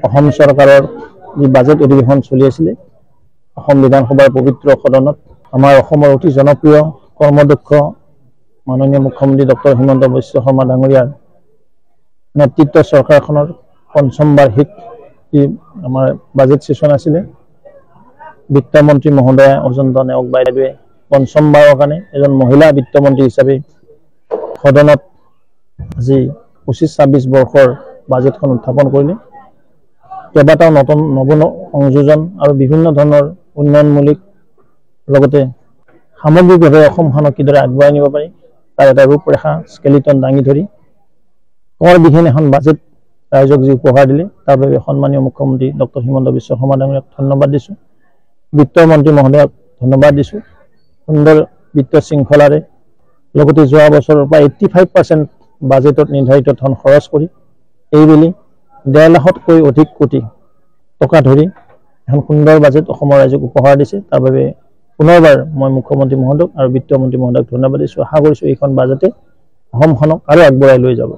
অসম চৰকাৰৰ যি বাজেট অধিৱেশন চলি আছিলে অসম বিধানসভাৰ পবিত্ৰ সদনত আমাৰ অসমৰ অতি জনপ্ৰিয় কৰ্মদক্ষ মাননীয় মুখ্যমন্ত্ৰী ডক্টৰ হিমন্ত বিশ্ব শৰ্মা ডাঙৰীয়াৰ নেতৃত্বৰ চৰকাৰখনৰ পঞ্চম বাৰ্ষিক আমাৰ বাজেট সেশন আছিলে। বিত্তমন্ত্ৰী মহোদয়া অজন্ত নেওগ বাইদেৱে পঞ্চমবাৰৰ কাৰণে এজন মহিলা বিত্তমন্ত্ৰী হিচাপে সদনত আজি 25-26 বৰ্ষৰ বাজেটখন উত্থাপন কৰিলে। কেইবাটাও নতুন সংযোজন আৰু বিভিন্ন ধৰণৰ উন্নয়নমূলক লগতে সামগ্ৰিকভাৱে অসমখনক কিদৰে আগুৱাই নিব পাৰি তাৰ এটা ৰূপৰেখা স্কেলিটন দাঙি ধৰি কৰবিহীন এখন বাজেট ৰাইজক যি উপহাৰ দিলে তাৰ বাবে সন্মানীয় মুখ্যমন্ত্ৰী ডক্টৰ হিমন্ত বিশ্ব শৰ্মা ডাঙৰীয়াক ধন্যবাদ দিছোঁ। বিত্তমন্ত্ৰী মহোদয়ক ধন্যবাদ দিছোঁ। সুন্দৰ বিত্ত শৃংখলাৰে লগতে যোৱা বছৰৰ পৰা 85% বাজেটত নিৰ্ধাৰিত ধন খৰচ কৰি এইবেলি 1.5 লাখতকৈ অধিক কোটি টকা ধৰি এখন সুন্দৰ বাজেট অসমৰ ৰাইজক উপহাৰ দিছে। তাৰ বাবে পুনৰবাৰ মই মুখ্যমন্ত্ৰী মহোদয়ক আৰু বিত্তমন্ত্ৰী মহোদয়ক ধন্যবাদ দিছোঁ। আশা কৰিছোঁ এইখন বাজেটে অসমখনক আৰু আগবঢ়াই লৈ যাব।